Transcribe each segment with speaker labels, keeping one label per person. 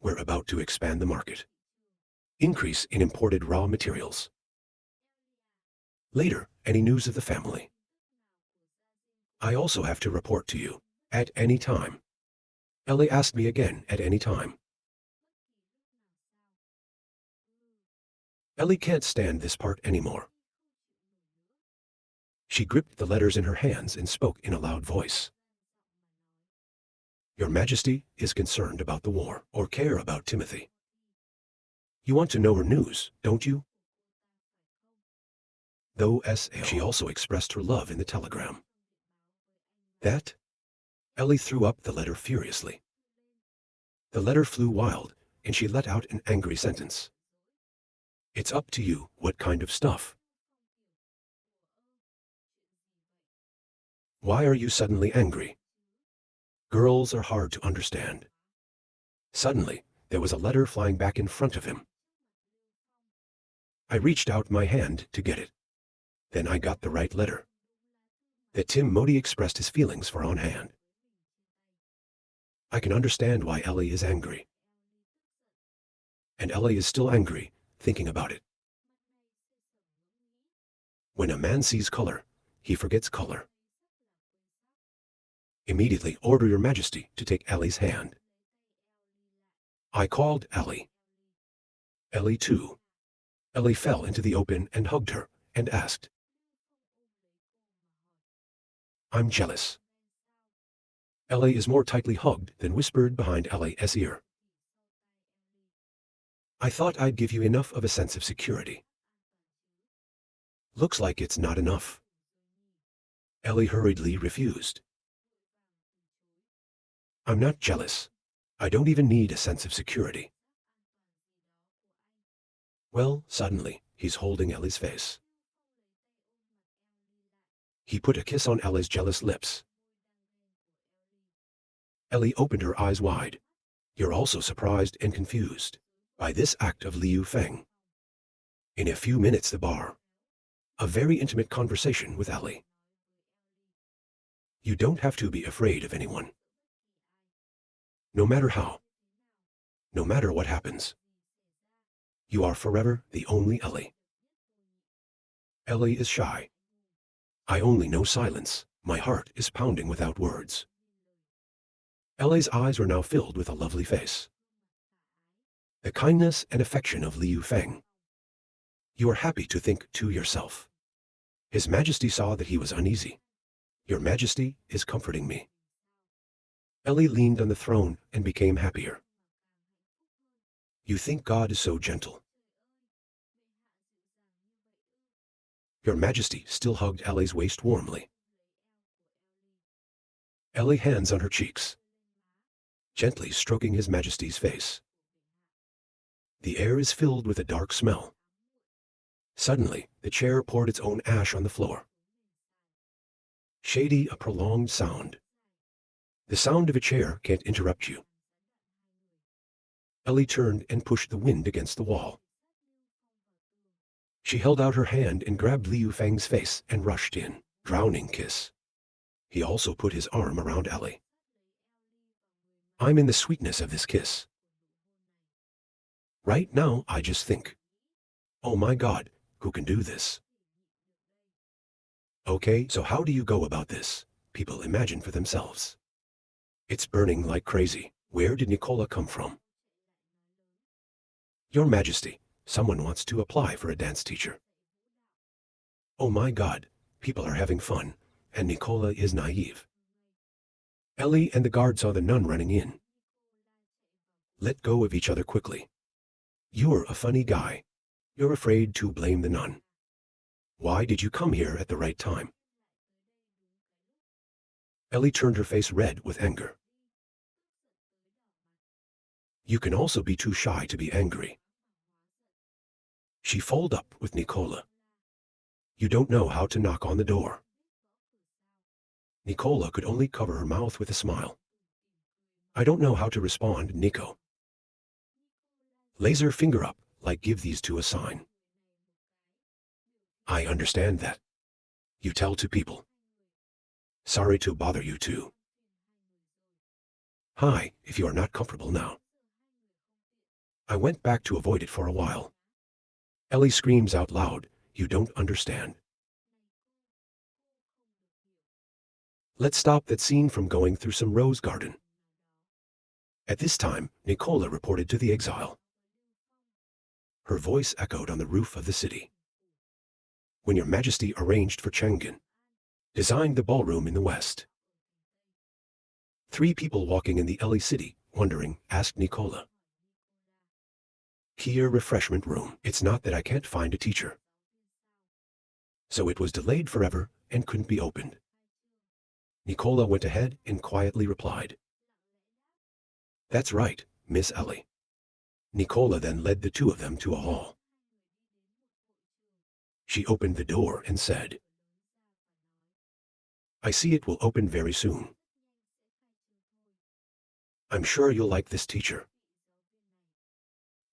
Speaker 1: We're about to expand the market. Increase in imported raw materials. Later, any news of the family? I also have to report to you. At any time. Ellie asked me again at any time. Ellie can't stand this part anymore. She gripped the letters in her hands and spoke in a loud voice. Your Majesty is concerned about the war, or care about Timothy. You want to know her news, don't you? Though S.L. She also expressed her love in the telegram. That? Ellie threw up the letter furiously. The letter flew wild, and she let out an angry sentence. It's up to you, what kind of stuff? Why are you suddenly angry? Girls are hard to understand. Suddenly, there was a letter flying back in front of him. I reached out my hand to get it. Then I got the right letter. That Tim Modi expressed his feelings for on hand. I can understand why Ellie is angry. And Ellie is still angry, thinking about it. When a man sees color, he forgets color. Immediately order your Majesty to take Ellie's hand. I called Ellie. Ellie too. Ellie fell into the open and hugged her, and asked, I'm jealous. Ellie is more tightly hugged than whispered behind Ellie's ear. I thought I'd give you enough of a sense of security. Looks like it's not enough. Ellie hurriedly refused. I'm not jealous. I don't even need a sense of security. Well, suddenly, he's holding Ellie's face. He put a kiss on Ellie's jealous lips. Ellie opened her eyes wide. You're also surprised and confused by this act of Liu Feng. In a few minutes the bar. A very intimate conversation with Ellie. You don't have to be afraid of anyone. No matter how. No matter what happens. You are forever the only Ellie. Ellie is shy. I only know silence. My heart is pounding without words. Ellie's eyes were now filled with a lovely face. The kindness and affection of Liu Feng. You are happy to think to yourself. His Majesty saw that he was uneasy. Your Majesty is comforting me. Ellie leaned on the throne and became happier. You think God is so gentle. Your Majesty still hugged Ellie's waist warmly. Ellie hands on her cheeks, gently stroking His Majesty's face. The air is filled with a dark smell. Suddenly, the chair poured its own ash on the floor. Shady, a prolonged sound. The sound of a chair can't interrupt you. Ellie turned and pushed the wind against the wall. She held out her hand and grabbed Liu Feng's face and rushed in. Drowning kiss. He also put his arm around Ellie. I'm in the sweetness of this kiss. Right now, I just think, oh my God, who can do this? Okay, so how do you go about this? People imagine for themselves. It's burning like crazy. Where did Nicola come from? Your Majesty, someone wants to apply for a dance teacher. Oh my God, people are having fun, and Nicola is naive. Ellie and the guard saw the nun running in. Let go of each other quickly. You're a funny guy. You're afraid to blame the nun. Why did you come here at the right time? Ellie turned her face red with anger. You can also be too shy to be angry. She followed up with Nicola. You don't know how to knock on the door. Nicola could only cover her mouth with a smile. I don't know how to respond, Nico. Laser finger up, like give these two a sign. I understand that. You tell to people. Sorry to bother you too. Hi, if you are not comfortable now. I went back to avoid it for a while. Ellie screams out loud, "You don't understand." Let's stop that scene from going through some rose garden. At this time, Nicola reported to the exile. Her voice echoed on the roof of the city. When your majesty arranged for Chang'an, designed the ballroom in the west. 3 people walking in the Ellie city, wondering, asked Nicola. Here refreshment room. It's not that I can't find a teacher. So it was delayed forever and couldn't be opened. Nicola went ahead and quietly replied. That's right, Miss Ellie. Nicola then led the 2 of them to a hall. She opened the door and said, I see it will open very soon. I'm sure you'll like this teacher.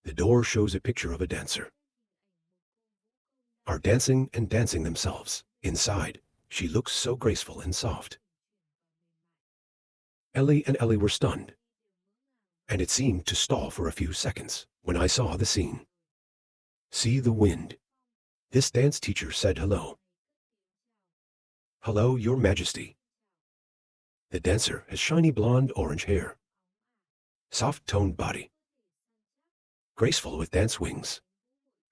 Speaker 1: The door shows a picture of a dancer. Are dancing and dancing themselves. Inside, she looks so graceful and soft. Ellie and Ellie were stunned. And it seemed to stall for a few seconds when I saw the scene. See the wind. This dance teacher said hello. Hello, your majesty. The dancer has shiny blonde orange hair. Soft-toned body. Graceful with dance wings.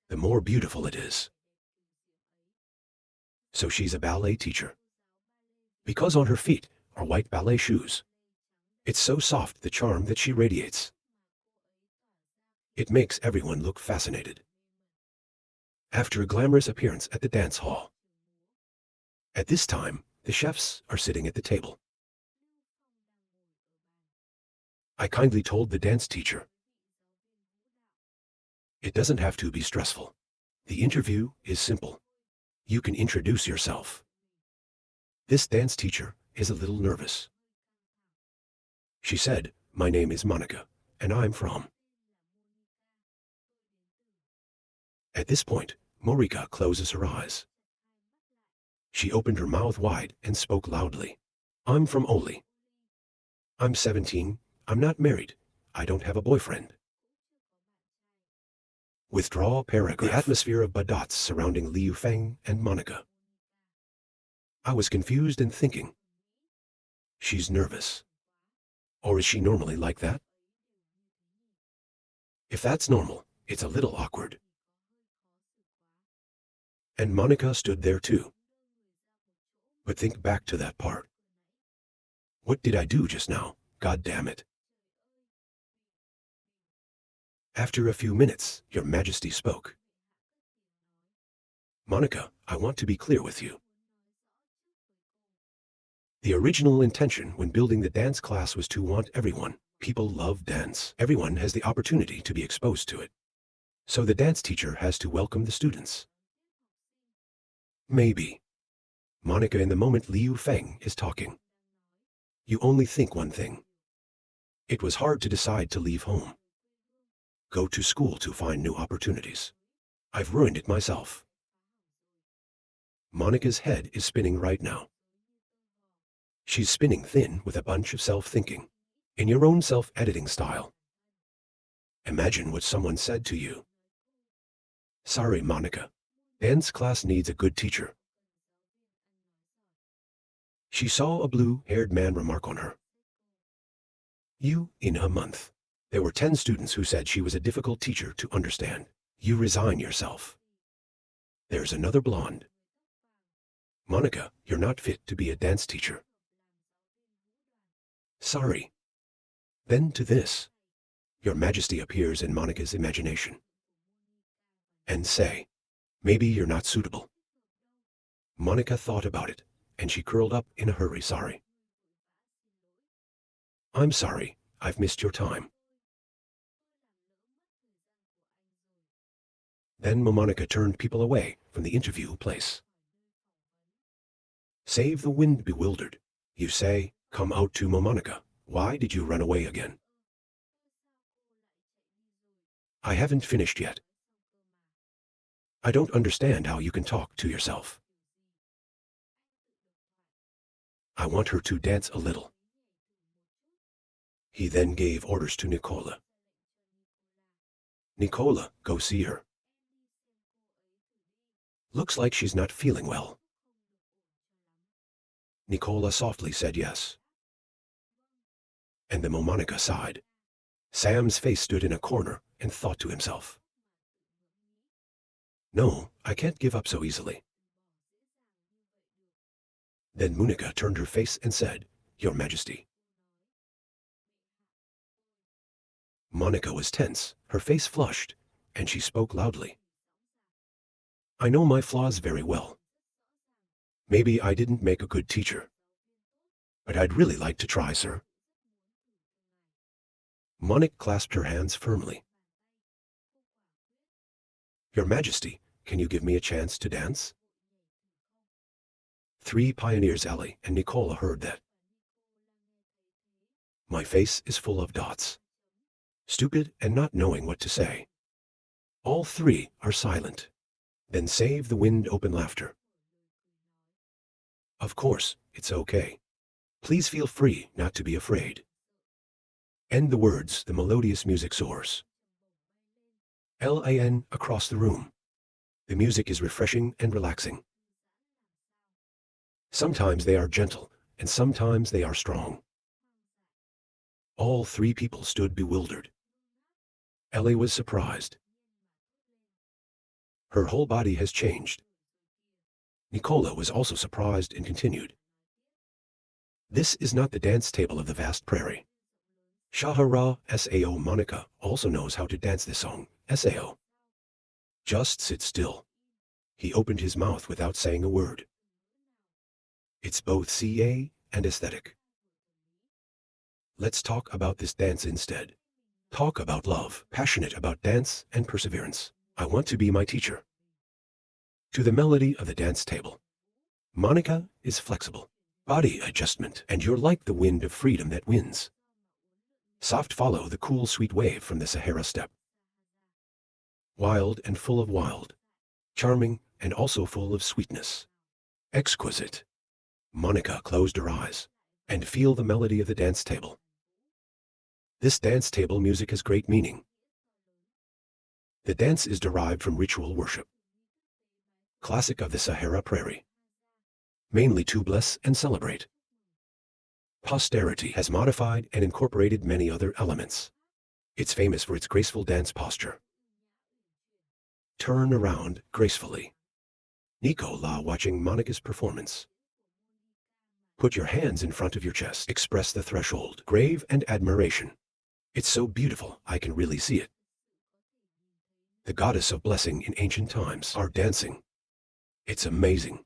Speaker 1: The more beautiful it is. So she's a ballet teacher. Because on her feet are white ballet shoes. It's so soft the charm that she radiates. It makes everyone look fascinated. After a glamorous appearance at the dance hall. At this time, the chefs are sitting at the table. I kindly told the dance teacher. It doesn't have to be stressful. The interview is simple. You can introduce yourself. This dance teacher is a little nervous. She said, my name is Monica, and I'm from. At this point, Morika closes her eyes. She opened her mouth wide and spoke loudly. I'm from Oli. I'm 17, I'm not married, I don't have a boyfriend. Withdraw paragraph. The atmosphere of Badots surrounding Liu Feng and Monica. I was confused and thinking. She's nervous. Or is she normally like that? If that's normal, it's a little awkward. And Monica stood there too. But think back to that part. What did I do just now? God damn it. After a few minutes, your majesty spoke. Monica, I want to be clear with you. The original intention when building the dance class was to want everyone. People love dance. Everyone has the opportunity to be exposed to it. So the dance teacher has to welcome the students. Maybe. Monica, in the moment Liu Feng is talking. You only think one thing. It was hard to decide to leave home. Go to school to find new opportunities. I've ruined it myself. Monica's head is spinning right now. She's spinning thin with a bunch of self-thinking. In your own self-editing style. Imagine what someone said to you. Sorry, Monica. Dance class needs a good teacher. She saw a blue-haired man remark on her. You, in a month. There were 10 students who said she was a difficult teacher to understand. You resign yourself. There's another blonde. Monica, you're not fit to be a dance teacher. Sorry. Then to this. Your Majesty appears in Monica's imagination. And say, maybe you're not suitable. Monica thought about it, and she curled up in a hurry. Sorry. I'm sorry, I've missed your time. Then Monica turned people away from the interview place. Save the wind bewildered. You say, come out to Monica. Why did you run away again? I haven't finished yet. I don't understand how you can talk to yourself. I want her to dance a little. He then gave orders to Nicola. Nicola, go see her. Looks like she's not feeling well. Nicola softly said yes. And the Momonica sighed. Sam's face stood in a corner and thought to himself. No, I can't give up so easily. Then Monica turned her face and said, Your Majesty. Monica was tense, her face flushed, and she spoke loudly. I know my flaws very well. Maybe I didn't make a good teacher. But I'd really like to try, sir. Monica clasped her hands firmly. Your Majesty, can you give me a chance to dance? 3 pioneers, Ellie and Nicola, heard that. My face is full of dots. Stupid and not knowing what to say. All 3 are silent. Then save the wind open laughter. Of course, it's okay. Please feel free not to be afraid. End the words, the melodious music soars. LAN across the room. The music is refreshing and relaxing. Sometimes they are gentle, and sometimes they are strong. All 3 people stood bewildered. Ellie was surprised. Her whole body has changed. Nicola was also surprised and continued. This is not the dance table of the vast prairie. Shahara Sao Monica also knows how to dance this song, Sao. Just sit still. He opened his mouth without saying a word. It's both CA and aesthetic. Let's talk about this dance instead. Talk about love, passionate about dance and perseverance. I want to be my teacher. To the melody of the dance table. Monica is flexible, body adjustment, and you're like the wind of freedom that wins. Soft follow the cool sweet wave from the Sahara steppe. Wild and full of wild. Charming and also full of sweetness. Exquisite. Monica closed her eyes and feel the melody of the dance table. This dance table music has great meaning. The dance is derived from ritual worship. Classic of the Sahara Prairie. Mainly to bless and celebrate. Posterity has modified and incorporated many other elements. It's famous for its graceful dance posture. Turn around gracefully. Nicola watching Monica's performance. Put your hands in front of your chest. Express the threshold. Grave and admiration. It's so beautiful, I can really see it. The goddess of blessing in ancient times are dancing. It's amazing.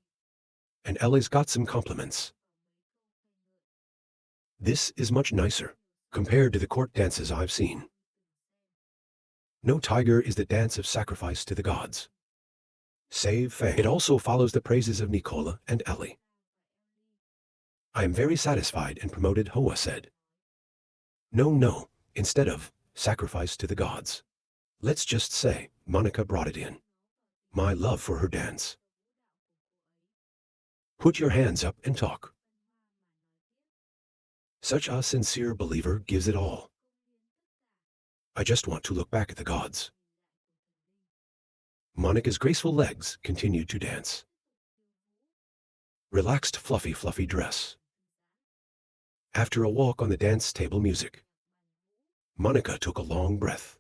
Speaker 1: And Ellie's got some compliments. This is much nicer, compared to the court dances I've seen. No tiger is the dance of sacrifice to the gods. Save Fang. It also follows the praises of Nicola and Ellie. I am very satisfied and promoted, Hoa said. No, instead of sacrifice to the gods. Let's just say, Monica brought it in. My love for her dance. Put your hands up and talk. Such a sincere believer gives it all. I just want to look back at the gods. Monica's graceful legs continued to dance. Relaxed fluffy dress. After a walk on the dance table music, Monica took a long breath.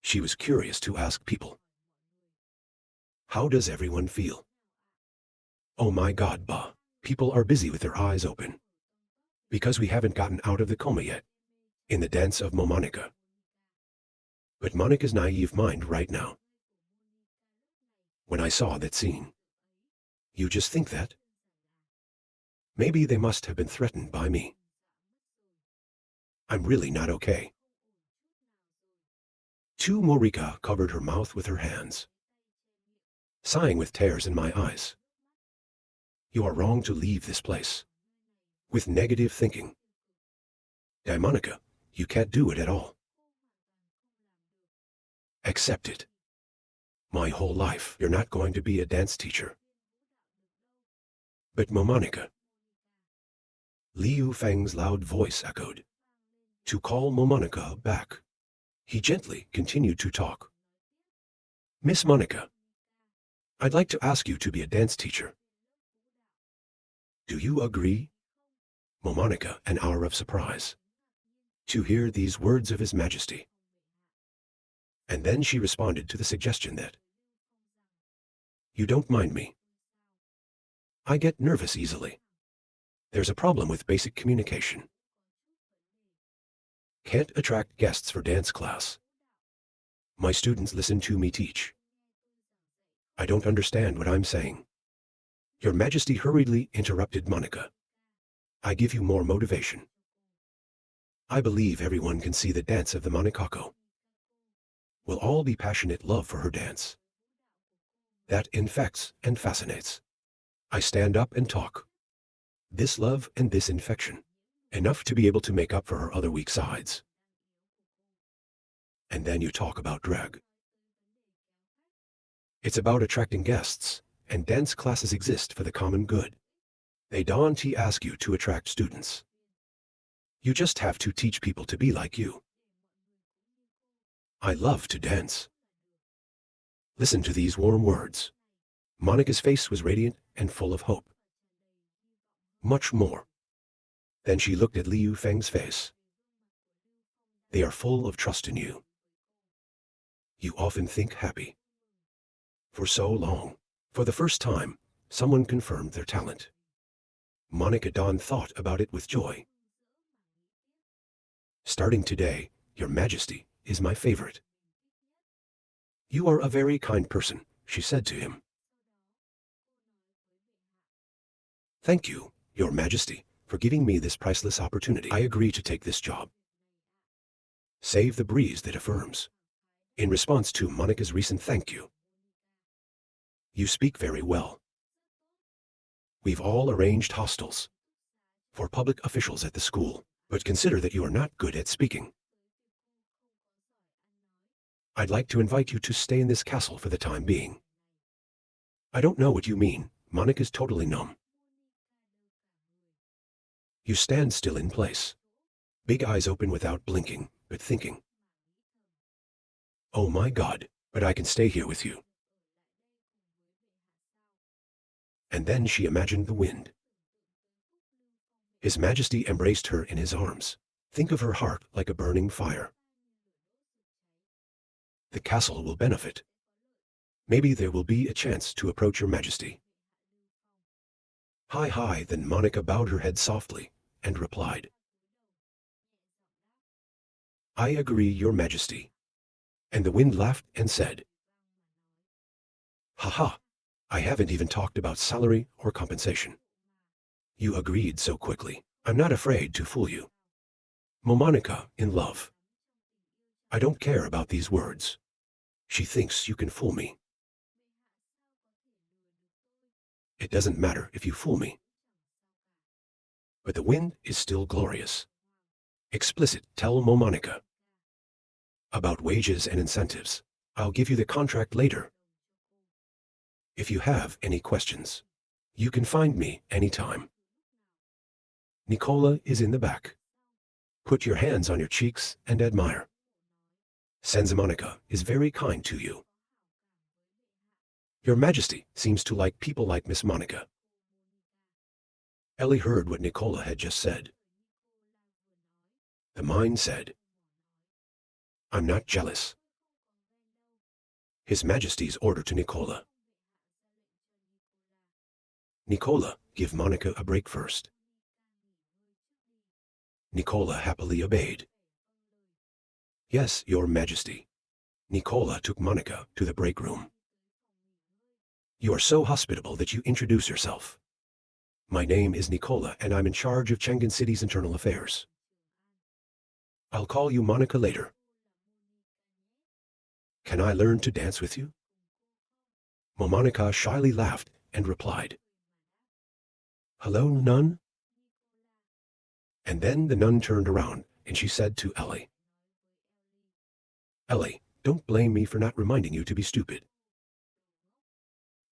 Speaker 1: She was curious to ask people. How does everyone feel? Oh my God, Ba. People are busy with their eyes open. Because we haven't gotten out of the coma yet. In the dance of Momonica. But Monica's naive mind right now. When I saw that scene. You just think that? Maybe they must have been threatened by me. I'm really not okay. Too Morika covered her mouth with her hands. Sighing with tears in my eyes. You are wrong to leave this place. With negative thinking. Monica, you can't do it at all. Accept it. My whole life, you're not going to be a dance teacher. But Momonica. Liu Feng's loud voice echoed. To call Momonica back. He gently continued to talk. Miss Monica, I'd like to ask you to be a dance teacher. Do you agree? Momonica, an hour of surprise, to hear these words of His Majesty. And then she responded to the suggestion that, you don't mind me. I get nervous easily. There's a problem with basic communication. Can't attract guests for dance class. My students listen to me teach. I don't understand what I'm saying. Your Majesty hurriedly interrupted Monica. I give you more motivation. I believe everyone can see the dance of the Monikako. We'll all be passionate love for her dance. That infects and fascinates. I stand up and talk. This love and this infection, enough to be able to make up for her other weak sides. And then you talk about drag. It's about attracting guests, and dance classes exist for the common good. They don't ask you to attract students. You just have to teach people to be like you. I love to dance. Listen to these warm words. Monica's face was radiant and full of hope. Much more. Then she looked at Liu Feng's face. They are full of trust in you. You often think happy. For so long, for the first time, someone confirmed their talent. Monica Dawn thought about it with joy. Starting today, Your Majesty is my favorite. You are a very kind person, she said to him. Thank you, Your Majesty, for giving me this priceless opportunity. I agree to take this job. Save the breeze that affirms. In response to Monica's recent thank you. You speak very well. We've all arranged hostels for public officials at the school, but consider that you are not good at speaking. I'd like to invite you to stay in this castle for the time being. I don't know what you mean. Monica's totally numb. You stand still in place. Big eyes open without blinking, but thinking. Oh my God, but I can stay here with you. And then she imagined the wind. His Majesty embraced her in his arms. Think of her heart like a burning fire. The castle will benefit. Maybe there will be a chance to approach Your Majesty. Hi, then Monica bowed her head softly and replied. I agree, Your Majesty. And the wind laughed and said, ha, I haven't even talked about salary or compensation. You agreed so quickly. I'm not afraid to fool you. Momonica in love. I don't care about these words. She thinks you can fool me. It doesn't matter if you fool me. But the wind is still glorious. Explicit, tell Momonica. About wages and incentives. I'll give you the contract later. If you have any questions, you can find me anytime. Nicola is in the back. Put your hands on your cheeks and admire. Senza Monica is very kind to you. Your Majesty seems to like people like Miss Monica. Ellie heard what Nicola had just said. The mind said, I'm not jealous. His Majesty's order to Nicola. Nicola, give Monica a break first. Nicola happily obeyed. Yes, Your Majesty. Nicola took Monica to the break room. You are so hospitable that you introduce yourself. My name is Nicola and I'm in charge of Chang'an City's internal affairs. I'll call you Monica later. Can I learn to dance with you? Momonica shyly laughed and replied. Hello, nun? And then the nun turned around and she said to Ellie. Ellie, don't blame me for not reminding you to be stupid.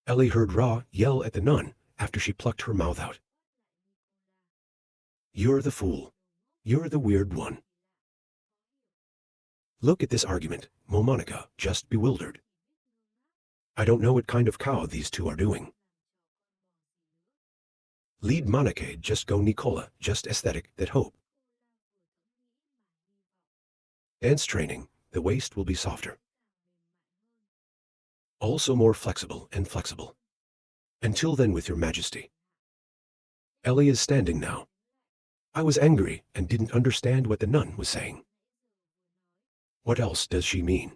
Speaker 1: Ellie heard Ra yell at the nun after she plucked her mouth out. You're the fool. You're the weird one. Look at this argument, Momonica, just bewildered. I don't know what kind of cow these two are doing. Lead Monica, just go Nicola, just aesthetic, that hope. Dance training, the waist will be softer. Also more flexible and flexible. Until then with your majesty. Ellie is standing now. I was angry and didn't understand what the nun was saying. What else does she mean?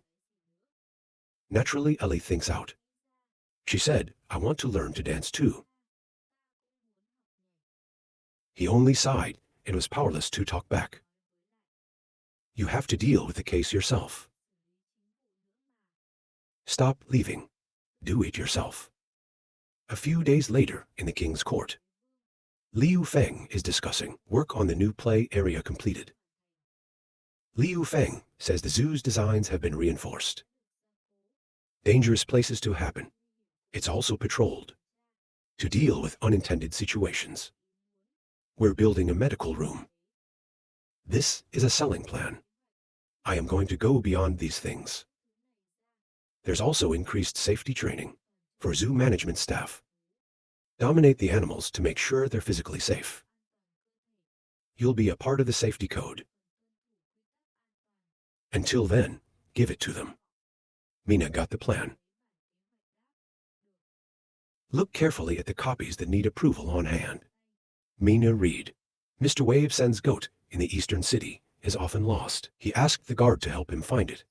Speaker 1: Naturally, Ellie thinks out. She said, I want to learn to dance too. He only sighed and was powerless to talk back. You have to deal with the case yourself. Stop leaving. Do it yourself. A few days later, in the king's court, Liu Feng is discussing work on the new play area completed. Liu Feng says the zoo's designs have been reinforced. Dangerous places to happen. It's also patrolled to deal with unintended situations. We're building a medical room. This is a selling plan. I am going to go beyond these things. There's also increased safety training for zoo management staff. Dominate the animals to make sure they're physically safe. You'll be a part of the safety code. Until then, give it to them. Mina got the plan. Look carefully at the copies that need approval on hand. Mina read. Mr. Wave Sen's goat in the eastern city is often lost. He asked the guard to help him find it.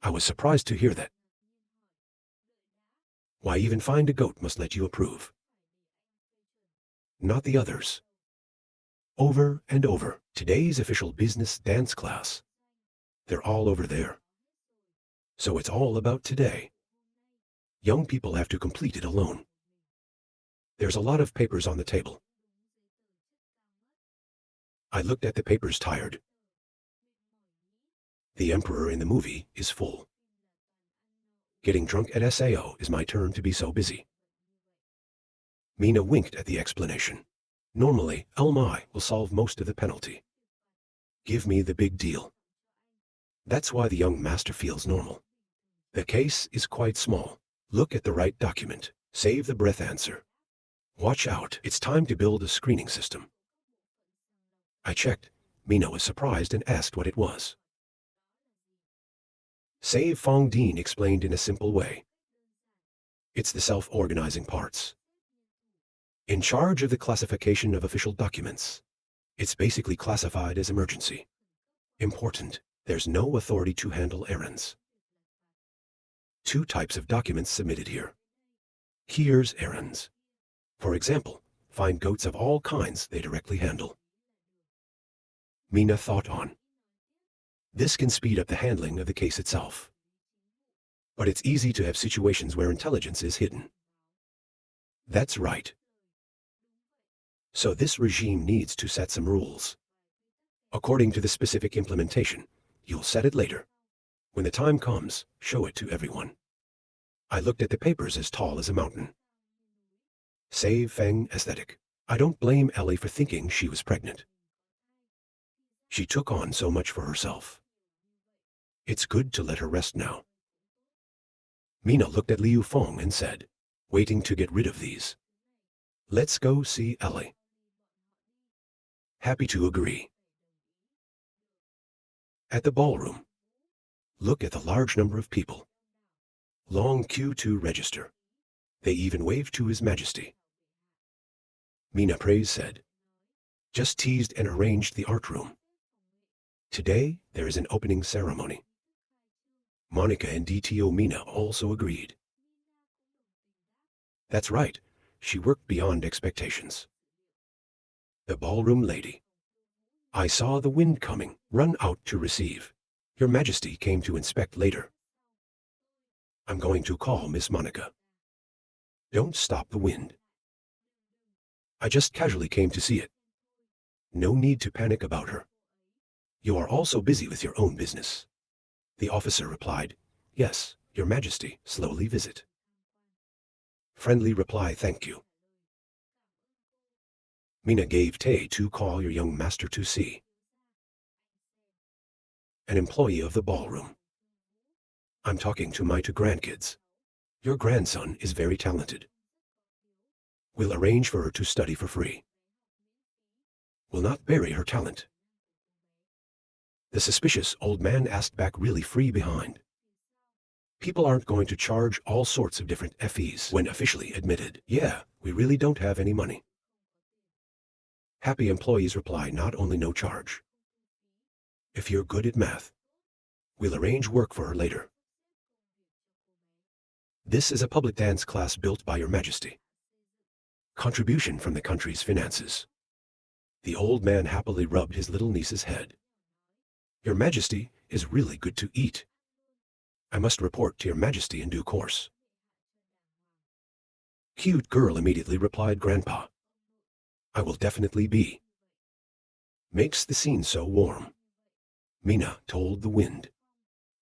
Speaker 1: I was surprised to hear that. Why even find a goat must let you approve. Not the others. Over and over, today's official business dance class. They're all over there. So it's all about today. Young people have to complete it alone. There's a lot of papers on the table. I looked at the papers tired. The emperor in the movie is full. Getting drunk at SAO is my turn to be so busy. Mina winked at the explanation. Normally, Elmai will solve most of the penalty. Give me the big deal. That's why the young master feels normal. The case is quite small. Look at the right document. Save the breath answer. Watch out, it's time to build a screening system. I checked. Mina was surprised and asked what it was. Save Fong Dean explained in a simple way. It's the self-organizing parts. In charge of the classification of official documents. It's basically classified as emergency. Important, there's no authority to handle errands. 2 types of documents submitted here. Here's errands. For example, find goats of all kinds they directly handle. Mina thought on. This can speed up the handling of the case itself. But it's easy to have situations where intelligence is hidden. That's right. So this regime needs to set some rules. According to the specific implementation, you'll set it later. When the time comes, show it to everyone. I looked at the papers as tall as a mountain. Save Feng aesthetic. I don't blame Ellie for thinking she was pregnant. She took on so much for herself. It's good to let her rest now. Mina looked at Liu Feng and said, waiting to get rid of these. Let's go see Ellie. Happy to agree. At the ballroom. Look at the large number of people. Long queue to register. They even waved to His Majesty. Mina Praise said. Just teased and arranged the art room. Today, there is an opening ceremony. Monica and DTO Mina also agreed. That's right, she worked beyond expectations. The ballroom lady. I saw the wind coming, run out to receive. Your Majesty came to inspect later. I'm going to call Miss Monica. Don't stop the wind. I just casually came to see it. No need to panic about her. You are also busy with your own business. The officer replied, Yes, Your Majesty, slowly visit. Friendly reply, thank you. Mina gave Tay to call your young master to see. an employee of the ballroom. I'm talking to my two grandkids. Your grandson is very talented. We'll arrange for her to study for free. We'll not bury her talent. The suspicious old man asked back, really free behind. People aren't going to charge all sorts of different fees when officially admitted. Yeah, we really don't have any money. Happy employees reply, not only no charge. If you're good at math, we'll arrange work for her later. This is a public dance class built by Your Majesty. Contribution from the country's finances. The old man happily rubbed his little niece's head. Your Majesty is really good to eat. I must report to Your Majesty in due course. Cute girl immediately replied, Grandpa. I will definitely be. Makes the scene so warm. Mina told the wind.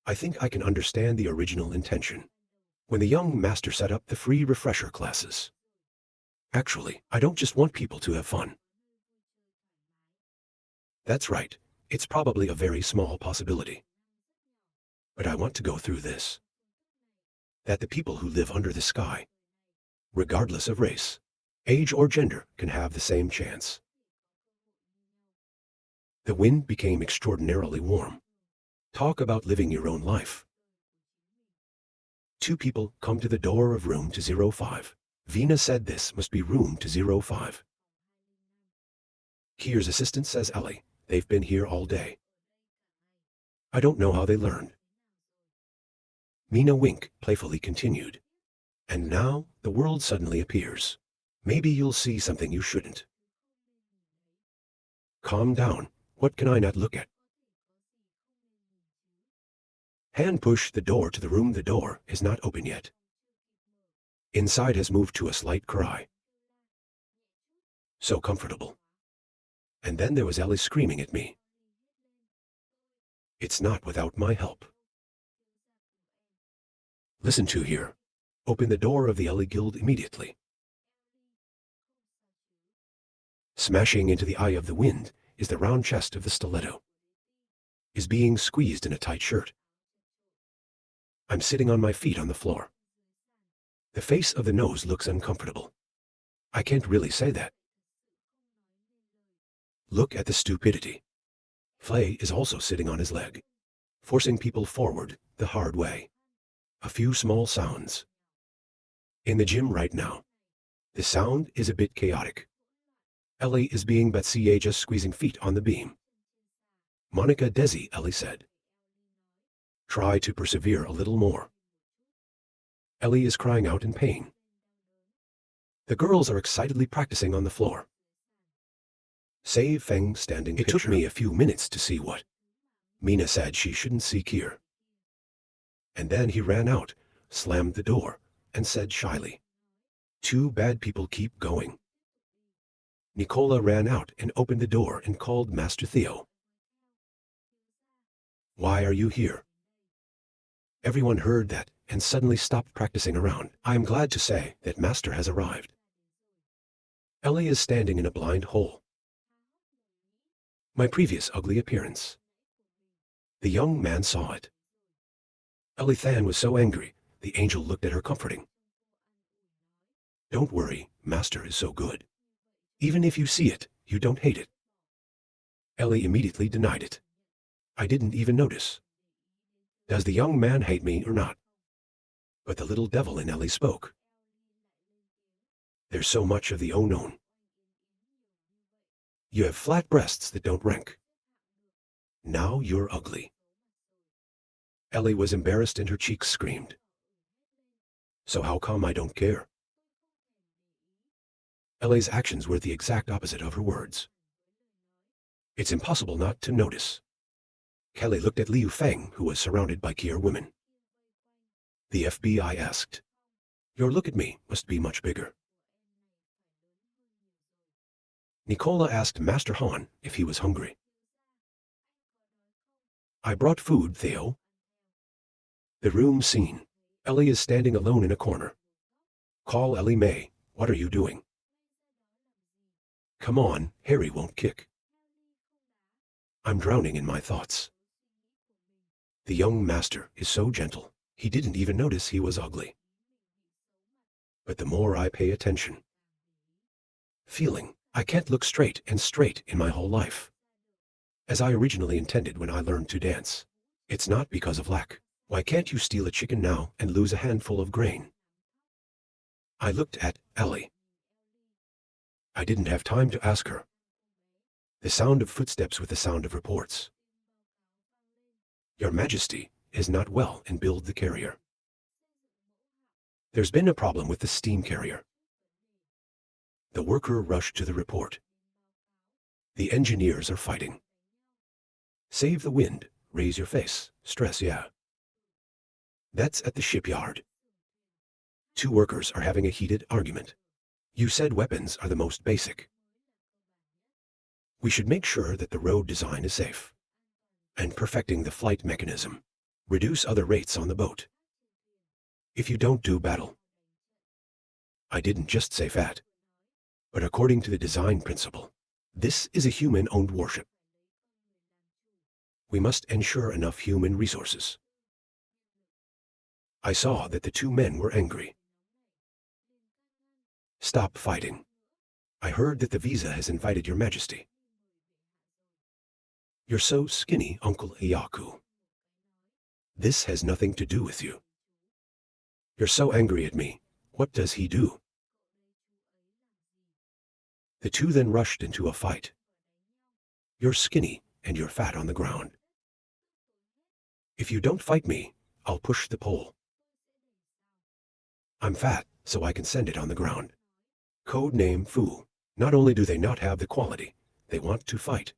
Speaker 1: I think I can understand the original intention when the young master set up the free refresher classes. Actually, I don't just want people to have fun. That's right, it's probably a very small possibility. But I want to go through this. That the people who live under the sky, regardless of race, age or gender, can have the same chance. The wind became extraordinarily warm. Talk about living your own life. Two people come to the door of room 205. Vina said this must be room 205. Kier's assistant says, Ellie, they've been here all day. I don't know how they learned. Mina Wink playfully continued. And now the world suddenly appears. Maybe you'll see something you shouldn't. Calm down. What can I not look at? Hand push the door to the room. The door is not open yet. Inside has moved to a slight cry. So comfortable. And then there was Ellie screaming at me. It's not without my help. Listen to here. Open the door of the Ellie Guild immediately. Smashing into the eye of the wind is the round chest of the stiletto. Is being squeezed in a tight shirt. I'm sitting on my feet on the floor. The face of the nose looks uncomfortable. I can't really say that. Look at the stupidity. Flay is also sitting on his leg, forcing people forward the hard way. A few small sounds. In the gym right now, the sound is a bit chaotic. Ellie is being Betsy just squeezing feet on the beam. Monica Desi, Ellie said. Try to persevere a little more. Ellie is crying out in pain. The girls are excitedly practicing on the floor. Save Feng standing picture. It took me a few minutes to see what. Mina said she shouldn't see Kier. And then he ran out, slammed the door, and said shyly, Two bad people keep going. Nicola ran out and opened the door and called Master Theo. Why are you here? Everyone heard that and suddenly stopped practicing around. I am glad to say that Master has arrived. Ellie is standing in a blind hole. My previous ugly appearance. The young man saw it. Ellie Than was so angry, the angel looked at her comforting. Don't worry, Master is so good. Even if you see it, you don't hate it. Ellie immediately denied it. I didn't even notice. Does the young man hate me or not? But the little devil in Ellie spoke. There's so much of the unknown. You have flat breasts that don't rank. Now you're ugly. Ellie was embarrassed and her cheeks screamed. So how come I don't care? Ellie's actions were the exact opposite of her words. It's impossible not to notice. Kelly looked at Liu Feng, who was surrounded by Kier women. The FBI asked, Your look at me must be much bigger. Nicola asked Master Han if he was hungry. I brought food, Theo. The room scene. Ellie is standing alone in a corner. Call Ellie May. What are you doing? Come on, Harry won't kick. I'm drowning in my thoughts. The young master is so gentle, he didn't even notice he was ugly. But the more I pay attention, feeling I can't look straight and straight in my whole life, as I originally intended when I learned to dance. It's not because of lack. Why can't you steal a chicken now and lose a handful of grain? I looked at Ellie. I didn't have time to ask her. The sound of footsteps with the sound of reports. Your Majesty is not well and build the carrier. There's been a problem with the steam carrier. The worker rushed to the report. The engineers are fighting. Save the wind, raise your face, stress yeah. That's at the shipyard. 2 workers are having a heated argument. You said weapons are the most basic. We should make sure that the road design is safe. And perfecting the flight mechanism. Reduce other rates on the boat. If you don't do battle. I didn't just say fat. But according to the design principle, this is a human-owned warship. We must ensure enough human resources. I saw that the 2 men were angry. Stop fighting. I heard that the visa has invited your Majesty. You're so skinny, Uncle Iyaku. This has nothing to do with you. You're so angry at me. What does he do? The 2 then rushed into a fight. You're skinny and you're fat on the ground. If you don't fight me, I'll push the pole. I'm fat, so I can send it on the ground. Code name Fu. Not only do they not have the quality, they want to fight.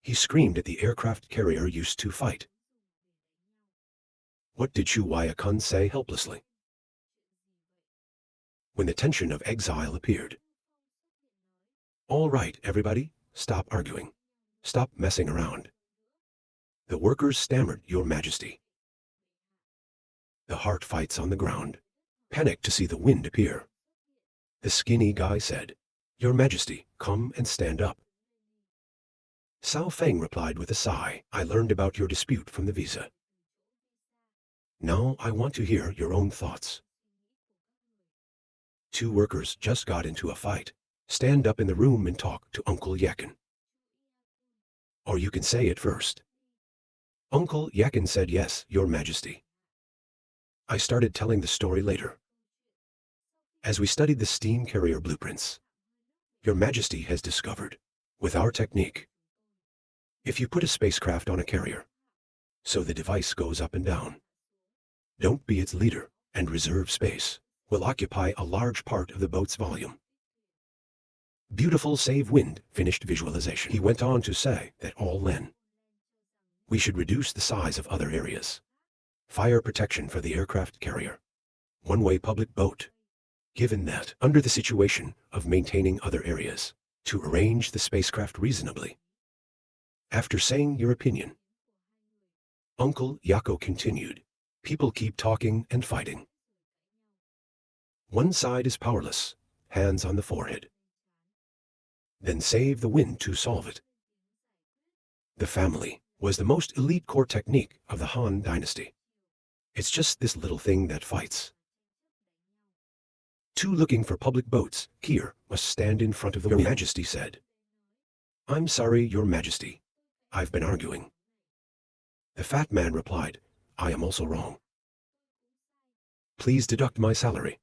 Speaker 1: He screamed at the aircraft carrier used to fight. What did Chu Wai-kun say helplessly? When the tension of exile appeared. All right, everybody, stop arguing. Stop messing around. The workers stammered, Your Majesty. The heart fights on the ground. Panicked to see the wind appear. The skinny guy said, Your Majesty, come and stand up. Cao Feng replied with a sigh, I learned about your dispute from the visa. Now I want to hear your own thoughts. 2 workers just got into a fight. Stand up in the room and talk to Uncle Yakin. Or you can say it first. Uncle Yakin said yes, Your Majesty. I started telling the story later. As we studied the steam carrier blueprints, Your Majesty has discovered, with our technique, if you put a spacecraft on a carrier, so the device goes up and down, don't be its leader, and reserve space will occupy a large part of the boat's volume. Beautiful save wind, finished visualization. He went on to say that all then, we should reduce the size of other areas. Fire protection for the aircraft carrier. One-way public boat. Given that, under the situation of maintaining other areas, to arrange the spacecraft reasonably. After saying your opinion, Uncle Yako continued, people keep talking and fighting. One side is powerless, hands on the forehead. Then save the wind to solve it. The family was the most elite core technique of the Han dynasty. It's just this little thing that fights. 2 looking for public boats, Kier must stand in front of the wind. Your Majesty said. I'm sorry, Your Majesty. I've been arguing. The fat man replied, I am also wrong. Please deduct my salary.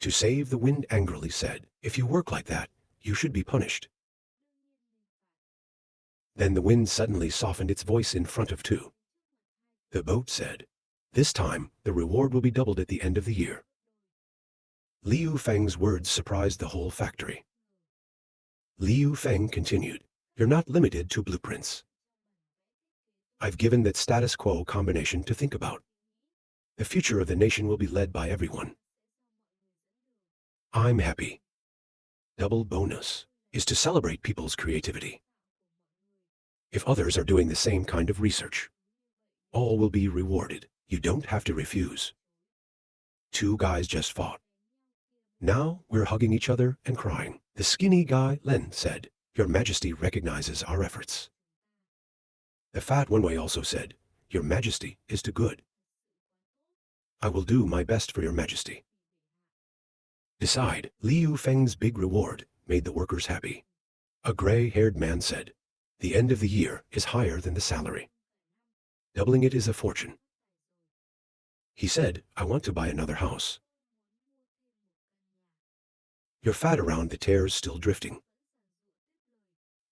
Speaker 1: To save the wind angrily said, if you work like that, you should be punished. Then the wind suddenly softened its voice in front of 2. The boat said, this time, the reward will be doubled at the end of the year. Liu Feng's words surprised the whole factory. Liu Feng continued, you're not limited to blueprints. I've given that status quo combination to think about. The future of the nation will be led by everyone. I'm happy. Double bonus is to celebrate people's creativity. If others are doing the same kind of research, all will be rewarded. You don't have to refuse. 2 guys just fought. Now we're hugging each other and crying. The skinny guy, Len, said, Your Majesty recognizes our efforts. The fat one-way also said, Your Majesty is too good. I will do my best for your Majesty. Decide. Liu Feng's big reward made the workers happy. A gray-haired man said, the end of the year is higher than the salary. Doubling it is a fortune. He said, I want to buy another house. You're fat around the tears still drifting.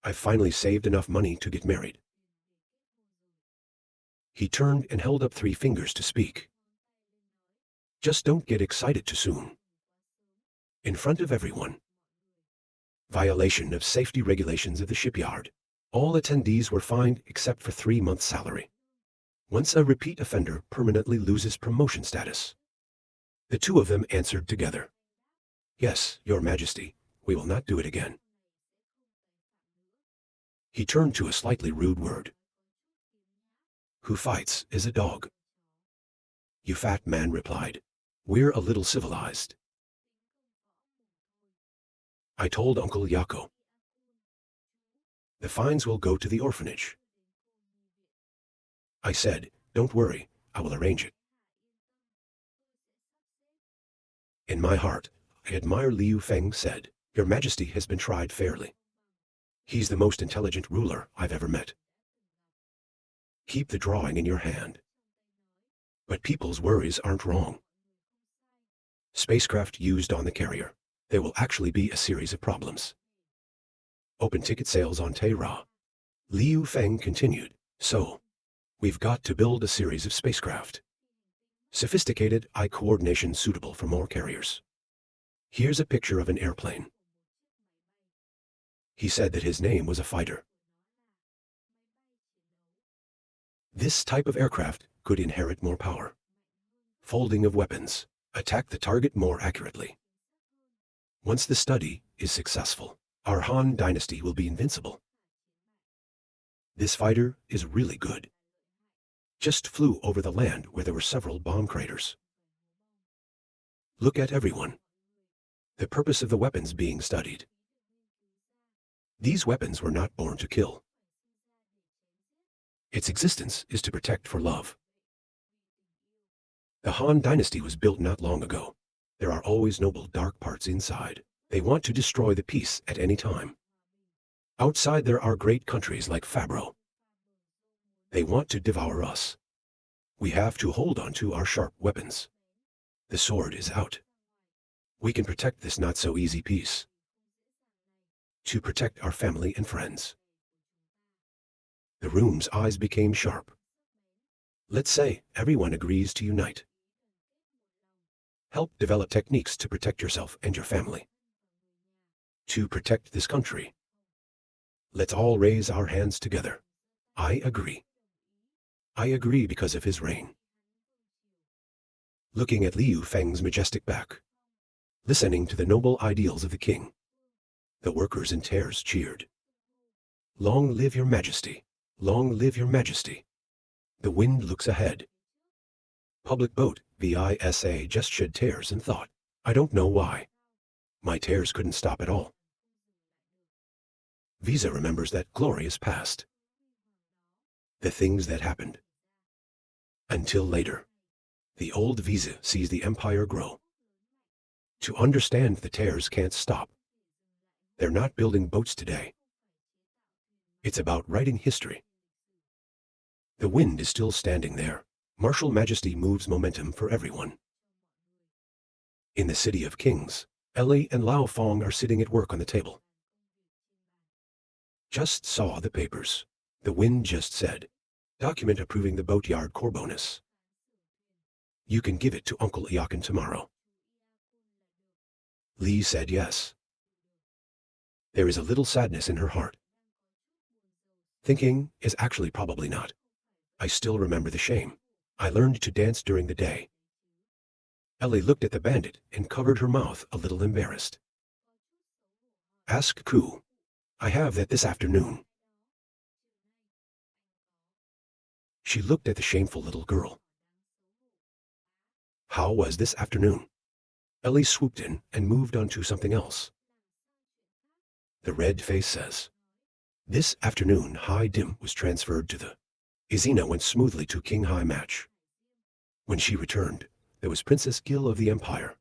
Speaker 1: I've finally saved enough money to get married. He turned and held up 3 fingers to speak. Just don't get excited too soon. In front of everyone. Violation of safety regulations of the shipyard. All attendees were fined except for 3 months' salary. Once a repeat offender permanently loses promotion status. The 2 of them answered together. Yes, Your Majesty, we will not do it again. He turned to a slightly rude word. Who fights is a dog. You fat man replied. We're a little civilized. I told Uncle Yako. The fines will go to the orphanage. I said, don't worry, I will arrange it. In my heart, I admire Liu Feng said, Your Majesty has been tried fairly. He's the most intelligent ruler I've ever met. Keep the drawing in your hand. But people's worries aren't wrong. Spacecraft used on the carrier. There will actually be a series of problems. Open ticket sales on Teira. Liu Feng continued, so, we've got to build a series of spacecraft. Sophisticated eye coordination suitable for more carriers. Here's a picture of an airplane. He said that his name was a fighter. This type of aircraft could inherit more power. Folding of weapons. Attack the target more accurately. Once the study is successful, our Han dynasty will be invincible. This fighter is really good. Just flew over the land where there were several bomb craters. Look at everyone. The purpose of the weapons being studied. These weapons were not born to kill. Its existence is to protect for love. The Han dynasty was built not long ago. There are always noble dark parts inside. They want to destroy the peace at any time. Outside there are great countries like Fabro. They want to devour us. We have to hold on to our sharp weapons. The sword is out. We can protect this not so easy peace. To protect our family and friends. The room's eyes became sharp. Let's say everyone agrees to unite. Help develop techniques to protect yourself and your family. To protect this country. Let's all raise our hands together. I agree. I agree because of his reign. Looking at Liu Feng's majestic back. Listening to the noble ideals of the king. The workers in tears cheered. Long live your majesty. Long live your majesty. The wind looks ahead. Public boat, VISA just shed tears and thought, I don't know why. My tears couldn't stop at all. Visa remembers that glorious past. The things that happened. Until later. The old Visa sees the empire grow. To understand the tears can't stop. They're not building boats today. It's about writing history. The wind is still standing there. Martial majesty moves momentum for everyone. In the city of kings, Ellie and Lao Fong are sitting at work on the table. Just saw the papers. The wind just said, document approving the boatyard core bonus. You can give it to Uncle Iakin tomorrow. Lee said yes. There is a little sadness in her heart. Thinking is actually probably not. I still remember the shame. I learned to dance during the day. Ellie looked at the bandit and covered her mouth a little embarrassed. Ask Ku. I have that this afternoon. She looked at the shameful little girl. How was this afternoon? Ellie swooped in and moved on to something else. The red face says, this afternoon Hai Dim was transferred to the Izina went smoothly to King High match. When she returned, there was Princess Gil of the Empire.